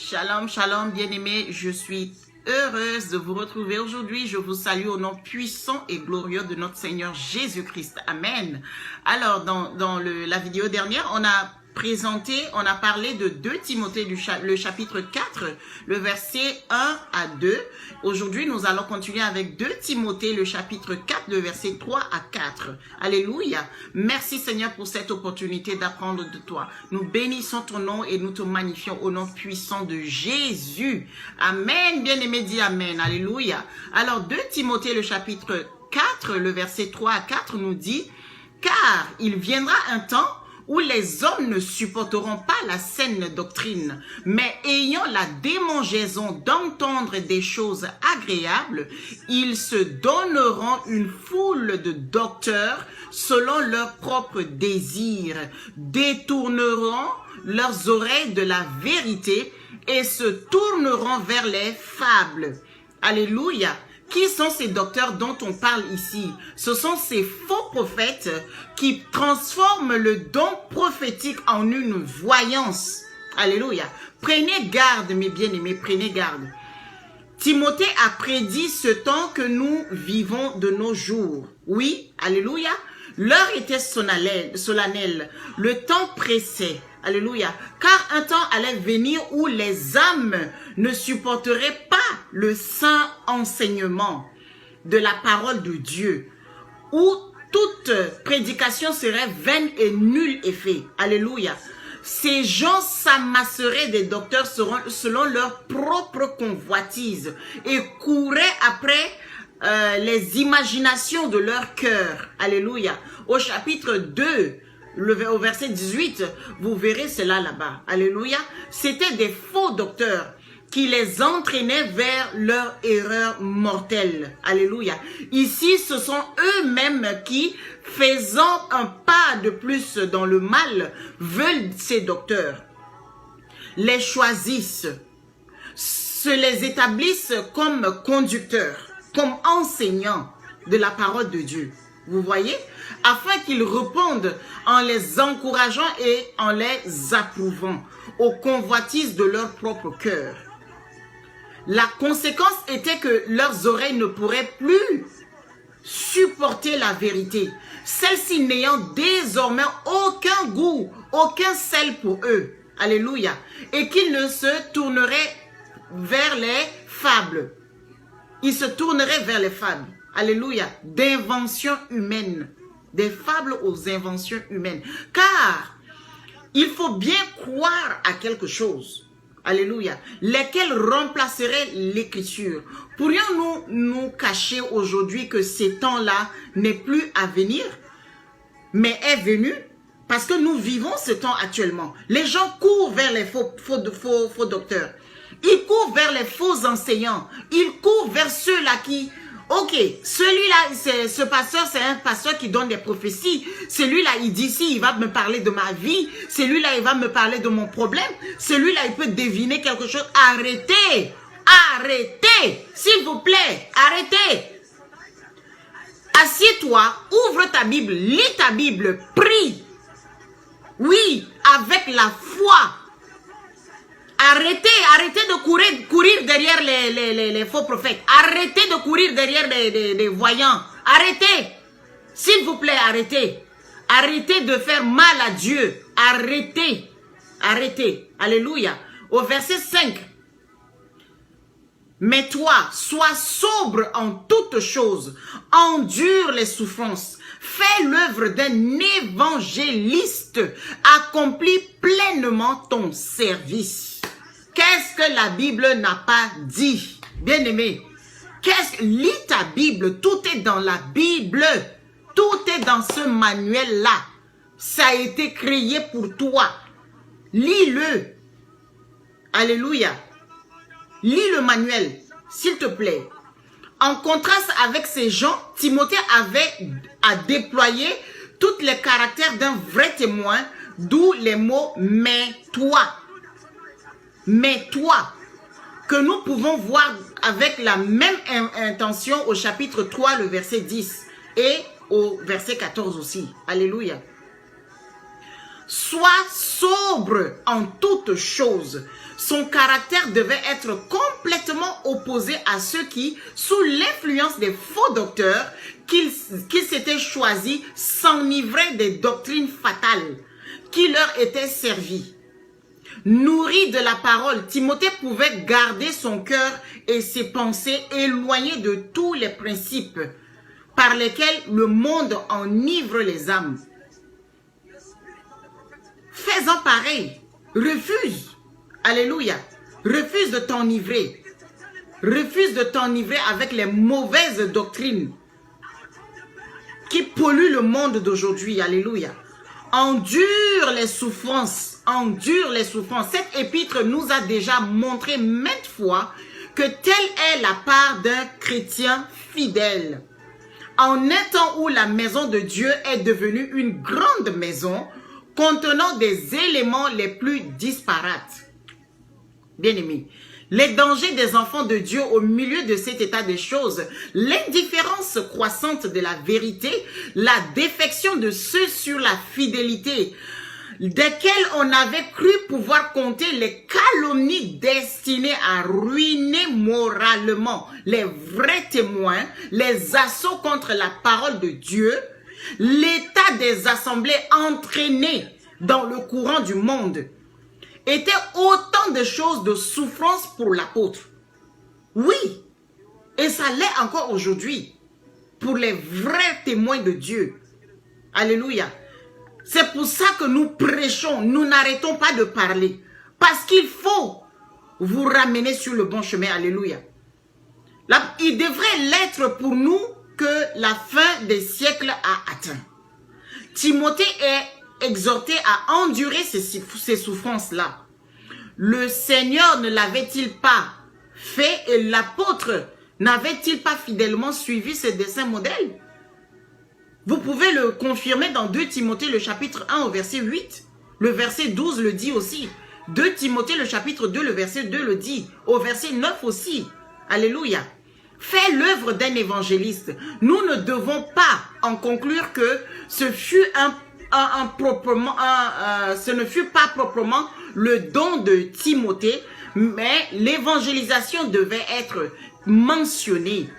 Shalom, shalom, bien-aimés, je suis heureuse de vous retrouver aujourd'hui. Je vous salue au nom puissant et glorieux de notre Seigneur Jésus-Christ. Amen. Alors, dans la vidéo dernière, on a parlé de 2 Timothée, le chapitre 4, le verset 1 à 2. Aujourd'hui, nous allons continuer avec 2 Timothée, le chapitre 4, le verset 3 à 4. Alléluia. Merci Seigneur pour cette opportunité d'apprendre de toi. Nous bénissons ton nom et nous te magnifions au nom puissant de Jésus. Amen. Bien-aimé, dis Amen. Alléluia. Alors, 2 Timothée, le chapitre 4, le verset 3 à 4 nous dit « Car il viendra un temps où les hommes ne supporteront pas la saine doctrine, mais ayant la démangeaison d'entendre des choses agréables, ils se donneront une foule de docteurs selon leurs propres désirs, détourneront leurs oreilles de la vérité et se tourneront vers les fables. » Alléluia. Qui sont ces docteurs dont on parle ici? Ce sont ces faux prophètes qui transforment le don prophétique en une voyance. Alléluia. Prenez garde, mes bien-aimés, prenez garde. Timothée a prédit ce temps que nous vivons de nos jours. Oui, alléluia. L'heure était solennelle. Le temps pressait. Alléluia. Car un temps allait venir où les âmes ne supporteraient pas le saint enseignement de la parole de Dieu, où toute prédication serait vaine et nul effet. Alléluia. Ces gens s'amasseraient des docteurs selon leur propre convoitise et couraient après les imaginations de leur cœur. Alléluia. Au chapitre 2, au verset 18, vous verrez cela là-bas. Alléluia. C'était des faux docteurs qui les entraînaient vers leur erreur mortelle. Alléluia. Ici, ce sont eux-mêmes qui, faisant un pas de plus dans le mal, veulent ces docteurs, les choisissent, se les établissent comme conducteurs, comme enseignants de la parole de Dieu. Vous voyez? Afin qu'ils répondent en les encourageant et en les approuvant aux convoitises de leur propre cœur. La conséquence était que leurs oreilles ne pourraient plus supporter la vérité, celle-ci n'ayant désormais aucun goût, aucun sel pour eux. Alléluia. Et qu'ils ne se tourneraient vers les fables. Ils se tourneraient vers les fables. Alléluia. D'inventions humaines. Des fables aux inventions humaines. Car il faut bien croire à quelque chose. Alléluia. Lesquels remplaceraient l'écriture. Pourrions-nous nous cacher aujourd'hui que ces temps-là n'est plus à venir, mais est venu? Parce que nous vivons ce temps actuellement. Les gens courent vers les faux docteurs. Ils courent vers les faux enseignants. Ils courent vers ceux-là qui... Ok, celui-là, ce pasteur, c'est un pasteur qui donne des prophéties. Celui-là, il dit si, il va me parler de ma vie. Celui-là, il va me parler de mon problème. Celui-là, il peut deviner quelque chose. Arrêtez! Arrêtez! S'il vous plaît, arrêtez! Assieds-toi, ouvre ta Bible, lis ta Bible, prie. Oui, avec la foi. Arrêtez de courir derrière les faux prophètes. Arrêtez de courir derrière des voyants. Arrêtez. S'il vous plaît, arrêtez. Arrêtez de faire mal à Dieu. Arrêtez. Arrêtez. Alléluia. Au verset 5. Mais toi, sois sobre en toutes choses. Endure les souffrances. Fais l'œuvre d'un évangéliste. Accomplis pleinement ton service. Qu'est-ce que la Bible n'a pas dit? Bien-aimé, lis ta Bible, tout est dans la Bible. Tout est dans ce manuel-là. Ça a été créé pour toi. Lis-le. Alléluia. Lis le manuel, s'il te plaît. En contraste avec ces gens, Timothée avait à déployer tous les caractères d'un vrai témoin, d'où les mots « mais toi ». Mais toi, que nous pouvons voir avec la même intention au chapitre 3, le verset 10 et au verset 14 aussi. Alléluia. Sois sobre en toutes choses. Son caractère devait être complètement opposé à ceux qui, sous l'influence des faux docteurs qu'ils s'étaient choisis, s'enivraient des doctrines fatales qui leur étaient servies. Nourri de la parole, Timothée pouvait garder son cœur et ses pensées éloignés de tous les principes par lesquels le monde enivre les âmes. Fais-en pareil. Refuse. Alléluia. Refuse de t'enivrer. Refuse de t'enivrer avec les mauvaises doctrines qui polluent le monde d'aujourd'hui. Alléluia. Endure les souffrances. Endure les souffrances. Cette épître nous a déjà montré maintes fois que telle est la part d'un chrétien fidèle. En un temps où la maison de Dieu est devenue une grande maison contenant des éléments les plus disparates. Bien-aimés, les dangers des enfants de Dieu au milieu de cet état de choses, l'indifférence croissante de la vérité, la défection de ceux sur la fidélité, desquels on avait cru pouvoir compter, les calomnies destinées à ruiner moralement les vrais témoins, les assauts contre la parole de Dieu, l'état des assemblées entraînées dans le courant du monde, étaient autant de choses de souffrance pour l'apôtre. Oui, et ça l'est encore aujourd'hui pour les vrais témoins de Dieu. Alléluia. C'est pour ça que nous prêchons, nous n'arrêtons pas de parler. Parce qu'il faut vous ramener sur le bon chemin. Alléluia. Là, il devrait l'être pour nous que la fin des siècles a atteint. Timothée est exhorté à endurer ces souffrances-là. Le Seigneur ne l'avait-il pas fait et l'apôtre n'avait-il pas fidèlement suivi ses desseins modèles? Vous pouvez le confirmer dans 2 Timothée le chapitre 1 au verset 8. Le verset 12 le dit aussi. 2 Timothée le chapitre 2 le verset 2 le dit. Au verset 9 aussi. Alléluia. Fais l'œuvre d'un évangéliste. Nous ne devons pas en conclure que ce ne fut pas proprement le don de Timothée, mais l'évangélisation devait être mentionnée.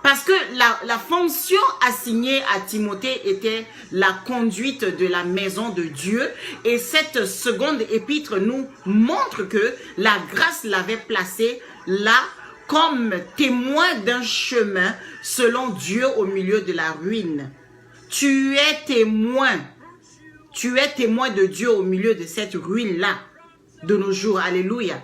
Parce que la fonction assignée à Timothée était la conduite de la maison de Dieu. Et cette seconde épître nous montre que la grâce l'avait placé là comme témoin d'un chemin selon Dieu au milieu de la ruine. Tu es témoin de Dieu au milieu de cette ruine-là de nos jours. Alléluia.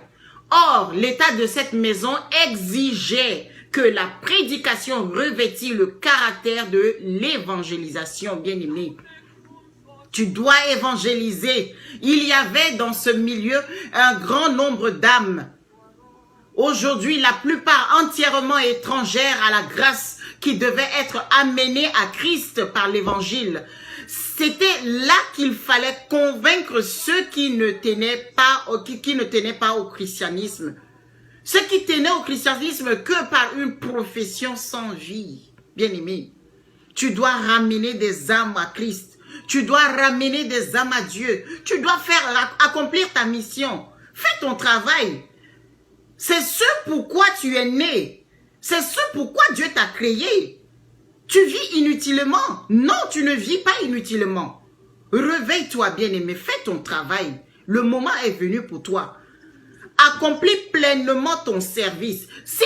Or, l'état de cette maison exigeait que la prédication revêtit le caractère de l'évangélisation, bien-aimé. Tu dois évangéliser. Il y avait dans ce milieu un grand nombre d'âmes. Aujourd'hui, la plupart entièrement étrangères à la grâce qui devait être amenée à Christ par l'évangile. C'était là qu'il fallait convaincre ceux qui ne tenaient pas au christianisme. Ceux qui tenaient au christianisme que par une profession sans vie. Bien-aimé, tu dois ramener des âmes à Christ. Tu dois ramener des âmes à Dieu. Tu dois accomplir ta mission. Fais ton travail. C'est ce pourquoi tu es né. C'est ce pourquoi Dieu t'a créé. Tu vis inutilement. Non, tu ne vis pas inutilement. Réveille-toi, bien-aimé. Fais ton travail. Le moment est venu pour toi. Accomplis pleinement ton service. Si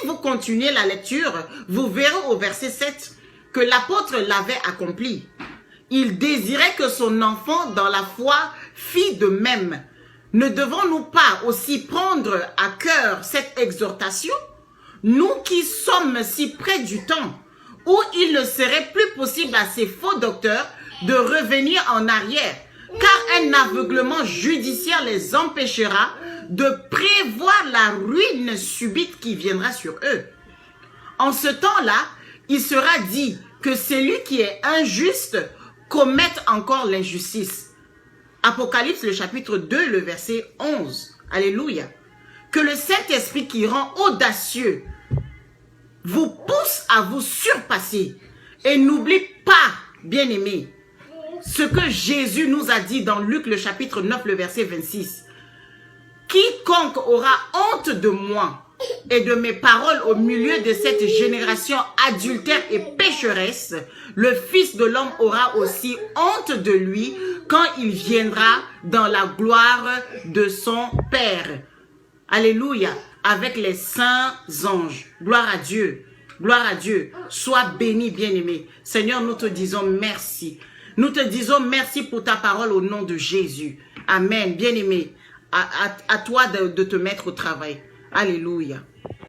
vous continuez la lecture, vous verrez au verset 7 que l'apôtre l'avait accompli. Il désirait que son enfant dans la foi fît de même. Ne devons-nous pas aussi prendre à cœur cette exhortation? Nous qui sommes si près du temps où il ne serait plus possible à ces faux docteurs de revenir en arrière, car un aveuglement judiciaire les empêchera de prévoir la ruine subite qui viendra sur eux. En ce temps-là, il sera dit que celui qui est injuste commette encore l'injustice. Apocalypse, le chapitre 2, le verset 11. Alléluia. Que le Saint-Esprit qui rend audacieux vous pousse à vous surpasser. Et n'oublie pas, bien-aimé, ce que Jésus nous a dit dans Luc le chapitre 9, le verset 26. Quiconque aura honte de moi et de mes paroles au milieu de cette génération adultère et pécheresse, le Fils de l'homme aura aussi honte de lui quand il viendra dans la gloire de son Père. Alléluia, avec les saints anges. Gloire à Dieu. Gloire à Dieu. Sois béni, bien-aimé. Seigneur, nous te disons merci. Nous te disons merci pour ta parole au nom de Jésus. Amen. Bien-aimé, à toi de te mettre au travail. Alléluia.